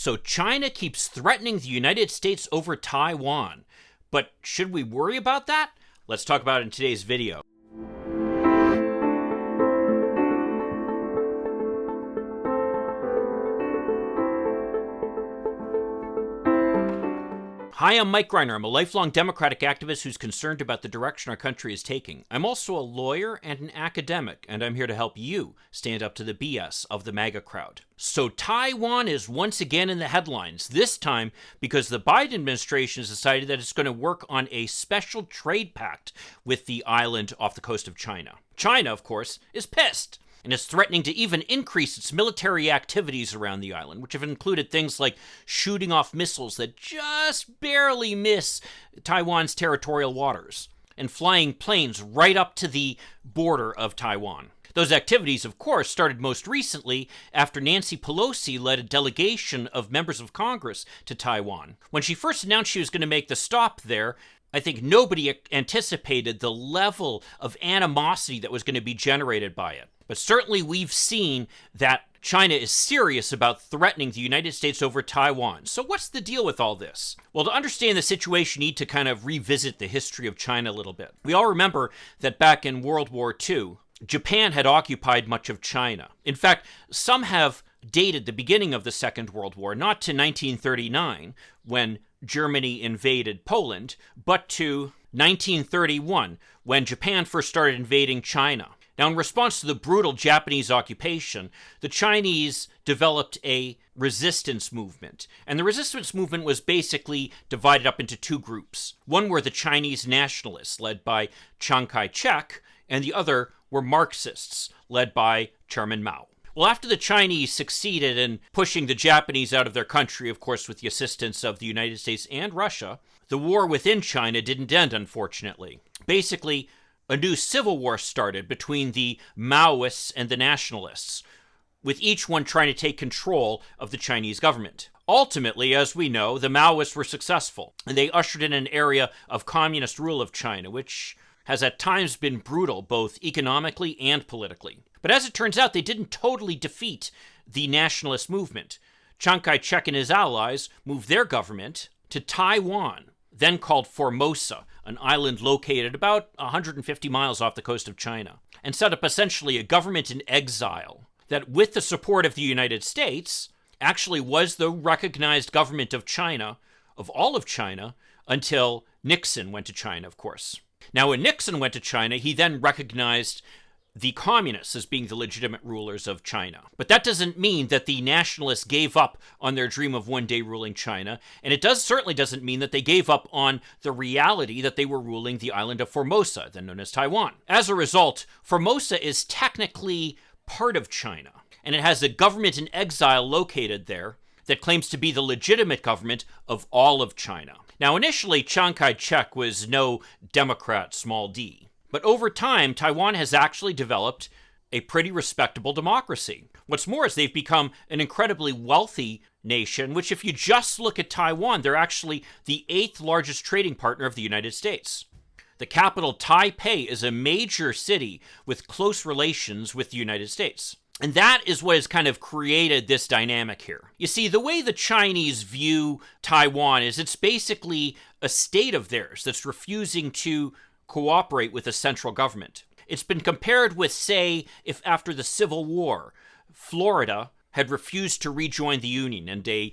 So China keeps threatening the United States over Taiwan. But should we worry about that? Let's talk about it in today's video. Hi, I'm Mike Greiner. I'm a lifelong Democratic activist who's concerned about the direction our country is taking. I'm also a lawyer and an academic, and I'm here to help you stand up to the BS of the MAGA crowd. So Taiwan is once again in the headlines, this time because the Biden administration has decided that it's going to work on a special trade pact with the island off the coast of China. China, of course, is pissed and is threatening to even increase its military activities around the island, which have included things like shooting off missiles that just barely miss Taiwan's territorial waters, and flying planes right up to the border of Taiwan. Those activities, of course, started most recently after Nancy Pelosi led a delegation of members of Congress to Taiwan. When she first announced she was going to make the stop there, I think nobody anticipated the level of animosity that was going to be generated by it. But certainly we've seen that China is serious about threatening the United States over Taiwan. So what's the deal with all this? Well, to understand the situation, you need to kind of revisit the history of China a little bit. We all remember that back in World War II, Japan had occupied much of China. In fact, some have dated the beginning of the Second World War, not to 1939, when Germany invaded Poland, but to 1931, when Japan first started invading China. Now, in response to the brutal Japanese occupation, the Chinese developed a resistance movement. And the resistance movement was basically divided up into two groups. One were the Chinese nationalists, led by Chiang Kai-shek, and the other were Marxists, led by Chairman Mao. Well, after the Chinese succeeded in pushing the Japanese out of their country, of course with the assistance of the United States and Russia, the war within China didn't end, unfortunately. Basically, a new civil war started between the Maoists and the nationalists, with each one trying to take control of the Chinese government. Ultimately, as we know, the Maoists were successful, and they ushered in an era of communist rule of China, which has at times been brutal, both economically and politically. But as it turns out, they didn't totally defeat the nationalist movement. Chiang Kai-shek and his allies moved their government to Taiwan, then called Formosa, an island located about 150 miles off the coast of China, and set up essentially a government in exile that, with the support of the United States, actually was the recognized government of China, of all of China, until Nixon went to China, of course. Now, when Nixon went to China, he then recognized the communists as being the legitimate rulers of China. But that doesn't mean that the nationalists gave up on their dream of one day ruling China, and it certainly doesn't mean that they gave up on the reality that they were ruling the island of Formosa, then known as Taiwan. As a result, Formosa is technically part of China, and it has a government in exile located there that claims to be the legitimate government of all of China. Now, initially, Chiang Kai-shek was no Democrat, small d. But over time, Taiwan has actually developed a pretty respectable democracy. What's more is they've become an incredibly wealthy nation, which if you just look at Taiwan, they're actually the 8th largest trading partner of the United States. The capital, Taipei, is a major city with close relations with the United States. And that is what has kind of created this dynamic here. You see, the way the Chinese view Taiwan is it's basically a state of theirs that's refusing to cooperate with the central government. It's been compared with, say, if after the Civil War, Florida had refused to rejoin the Union and a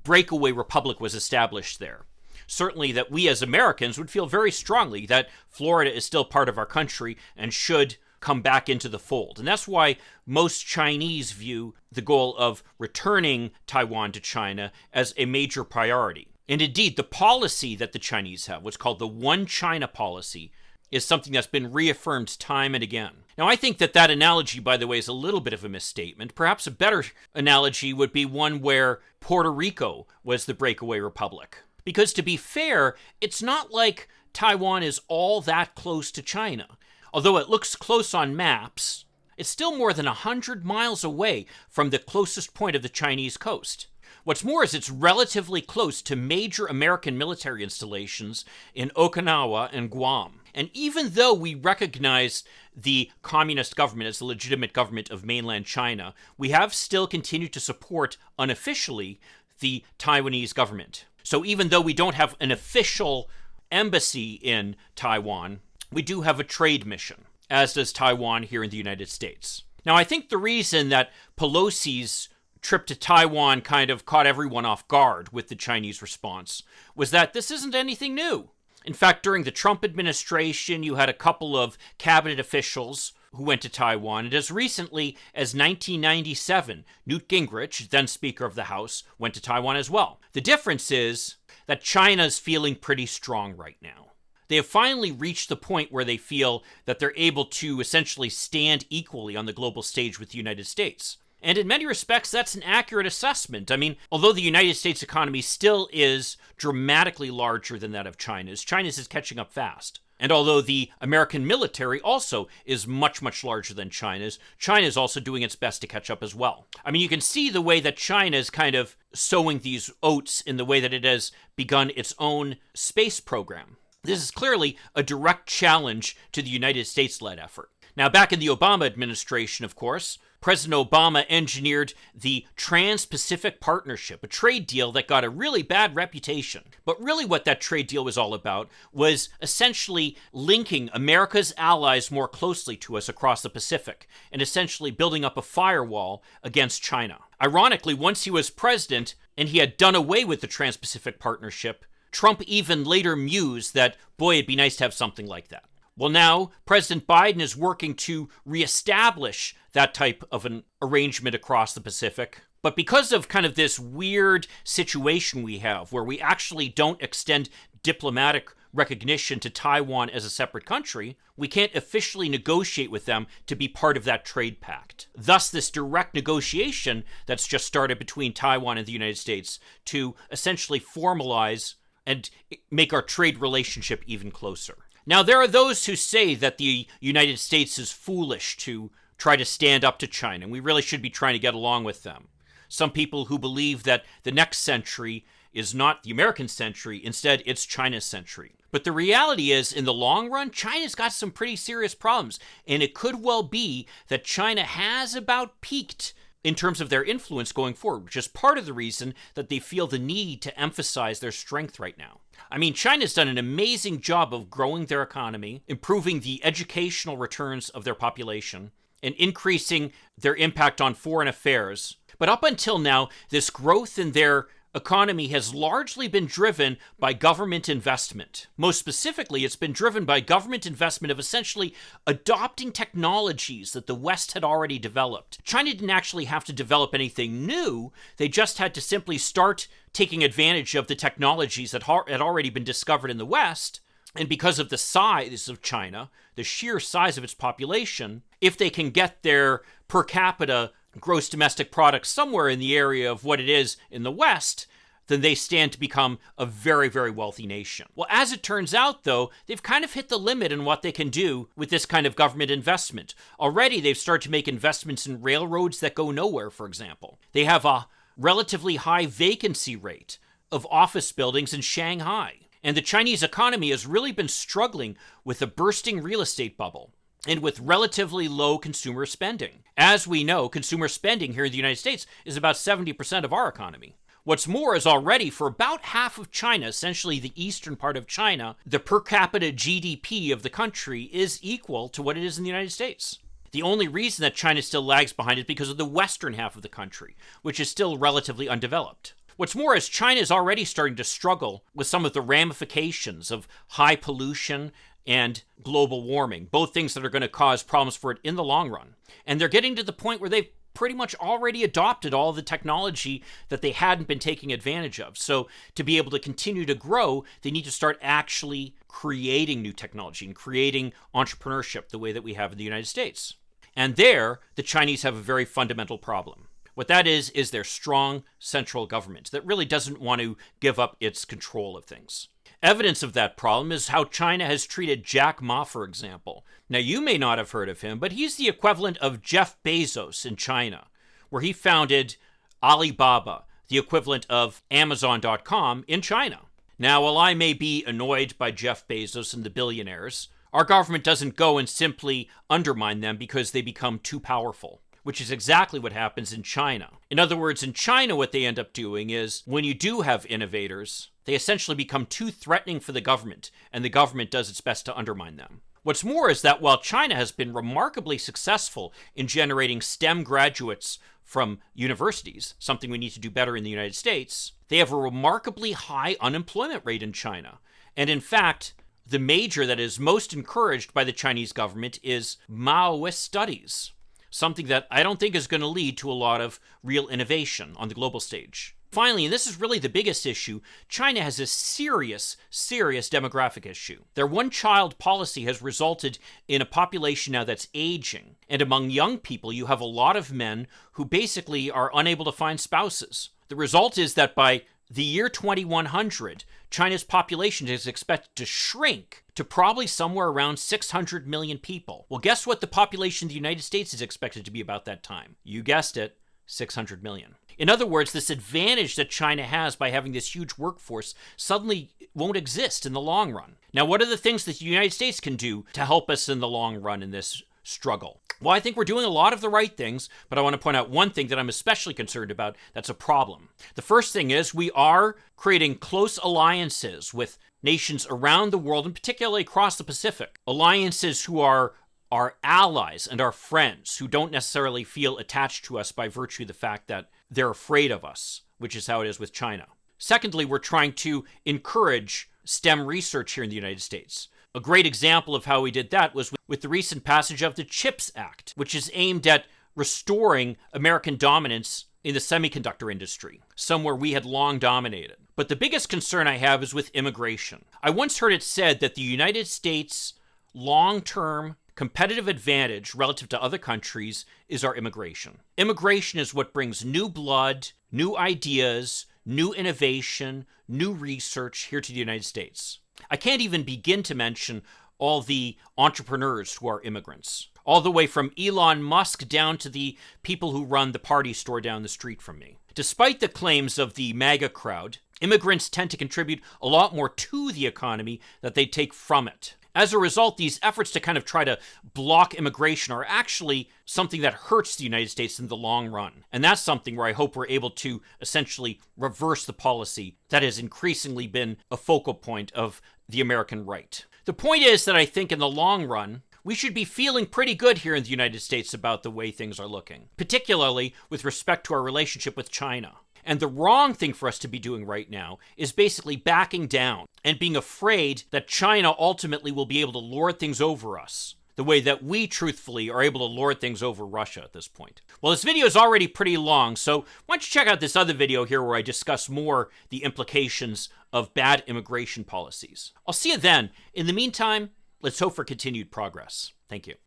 breakaway republic was established there. Certainly that we as Americans would feel very strongly that Florida is still part of our country and should come back into the fold. And that's why most Chinese view the goal of returning Taiwan to China as a major priority. And indeed, the policy that the Chinese have, what's called the One China policy, is something that's been reaffirmed time and again. Now, I think that analogy, by the way, is a little bit of a misstatement. Perhaps a better analogy would be one where Puerto Rico was the breakaway republic. Because to be fair, it's not like Taiwan is all that close to China. Although it looks close on maps, it's still more than 100 miles away from the closest point of the Chinese coast. What's more is it's relatively close to major American military installations in Okinawa and Guam. And even though we recognize the communist government as the legitimate government of mainland China, we have still continued to support, unofficially, the Taiwanese government. So even though we don't have an official embassy in Taiwan, we do have a trade mission, as does Taiwan here in the United States. Now, I think the reason that Pelosi's trip to Taiwan kind of caught everyone off guard with the Chinese response was that this isn't anything new. In fact, during the Trump administration, you had a couple of cabinet officials who went to Taiwan, and as recently as 1997, Newt Gingrich, then Speaker of the House, went to Taiwan as well. The difference is that China's feeling pretty strong right now. They have finally reached the point where they feel that they're able to essentially stand equally on the global stage with the United States. And in many respects, that's an accurate assessment. I mean, although the United States economy still is dramatically larger than that of China's is catching up fast. And although the American military also is much, much larger than China is also doing its best to catch up as well. I mean, you can see the way that China is kind of sowing these oats in the way that it has begun its own space program. This is clearly a direct challenge to the United States-led effort. Now, back in the Obama administration, of course, President Obama engineered the Trans-Pacific Partnership, a trade deal that got a really bad reputation. But really what that trade deal was all about was essentially linking America's allies more closely to us across the Pacific and essentially building up a firewall against China. Ironically, once he was president and he had done away with the Trans-Pacific Partnership, Trump even later mused that, boy, it'd be nice to have something like that. Well, now President Biden is working to reestablish that type of an arrangement across the Pacific. But because of kind of this weird situation we have where we actually don't extend diplomatic recognition to Taiwan as a separate country, we can't officially negotiate with them to be part of that trade pact. Thus, this direct negotiation that's just started between Taiwan and the United States to essentially formalize and make our trade relationship even closer. Now, there are those who say that the United States is foolish to try to stand up to China, and we really should be trying to get along with them. Some people who believe that the next century is not the American century, instead it's China's century. But the reality is, in the long run, China's got some pretty serious problems, and it could well be that China has about peaked in terms of their influence going forward, which is part of the reason that they feel the need to emphasize their strength right now. I mean, China's done an amazing job of growing their economy, improving the educational returns of their population, and increasing their impact on foreign affairs. But up until now, this growth in their economy has largely been driven by government investment. Most specifically, it's been driven by government investment of essentially adopting technologies that the West had already developed. China didn't actually have to develop anything new. They just had to simply start taking advantage of the technologies that had already been discovered in the West. And because of the size of China, the sheer size of its population, if they can get their per capita gross domestic product somewhere in the area of what it is in the West, then they stand to become a very, very wealthy nation. Well, as it turns out, though, they've kind of hit the limit in what they can do with this kind of government investment. Already, they've started to make investments in railroads that go nowhere, for example. They have a relatively high vacancy rate of office buildings in Shanghai. And the Chinese economy has really been struggling with a bursting real estate bubble and with relatively low consumer spending. As we know, consumer spending here in the United States is about 70% of our economy. What's more is already for about half of China, essentially the eastern part of China, the per capita GDP of the country is equal to what it is in the United States. The only reason that China still lags behind is because of the western half of the country, which is still relatively undeveloped. What's more is China is already starting to struggle with some of the ramifications of high pollution and global warming, both things that are going to cause problems for it in the long run. And they're getting to the point where they've pretty much already adopted all the technology that they hadn't been taking advantage of. So to be able to continue to grow, they need to start actually creating new technology and creating entrepreneurship the way that we have in the United States. And there, the Chinese have a very fundamental problem. What that is their strong central government that really doesn't want to give up its control of things. Evidence of that problem is how China has treated Jack Ma, for example. Now, you may not have heard of him, but he's the equivalent of Jeff Bezos in China, where he founded Alibaba, the equivalent of Amazon.com in China. Now, while I may be annoyed by Jeff Bezos and the billionaires, our government doesn't go and simply undermine them because they become too powerful. which is exactly what happens in China. In other words, in China, what they end up doing is when you do have innovators, they essentially become too threatening for the government, and the government does its best to undermine them. What's more is that while China has been remarkably successful in generating STEM graduates from universities, something we need to do better in the United States, they have a remarkably high unemployment rate in China. And in fact, the major that is most encouraged by the Chinese government is Maoist studies, something that I don't think is going to lead to a lot of real innovation on the global stage. Finally, and this is really the biggest issue, China has a serious demographic issue. Their one-child policy has resulted in a population now that's aging. And among young people, you have a lot of men who basically are unable to find spouses. The result is that by the year 2100, China's population is expected to shrink to probably somewhere around 600 million people. Well, guess what the population of the United States is expected to be about that time? You guessed it, 600 million. In other words, this advantage that China has by having this huge workforce suddenly won't exist in the long run. Now, what are the things that the United States can do to help us in the long run in this struggle? Well, I think we're doing a lot of the right things, but I want to point out one thing that I'm especially concerned about that's a problem. The first thing is we are creating close alliances with nations around the world, and particularly across the Pacific. Alliances who are our allies and our friends, who don't necessarily feel attached to us by virtue of the fact that they're afraid of us, which is how it is with China. Secondly, we're trying to encourage STEM research here in the United States. A great example of how we did that was with the recent passage of the CHIPS Act, which is aimed at restoring American dominance in the semiconductor industry, somewhere we had long dominated. But the biggest concern I have is with immigration. I once heard it said that the United States' long-term competitive advantage relative to other countries is our immigration. Immigration is what brings new blood, new ideas, new innovation, new research here to the United States. I can't even begin to mention all the entrepreneurs who are immigrants, all the way from Elon Musk down to the people who run the party store down the street from me. Despite the claims of the MAGA crowd, immigrants tend to contribute a lot more to the economy than they take from it. As a result, these efforts to kind of try to block immigration are actually something that hurts the United States in the long run. And that's something where I hope we're able to essentially reverse the policy that has increasingly been a focal point of the American right. The point is that I think in the long run, we should be feeling pretty good here in the United States about the way things are looking, particularly with respect to our relationship with China. And the wrong thing for us to be doing right now is basically backing down and being afraid that China ultimately will be able to lord things over us, the way that we truthfully are able to lord things over Russia at this point. Well, this video is already pretty long, so why don't you check out this other video here where I discuss more the implications of bad immigration policies. I'll see you then. In the meantime, let's hope for continued progress. Thank you.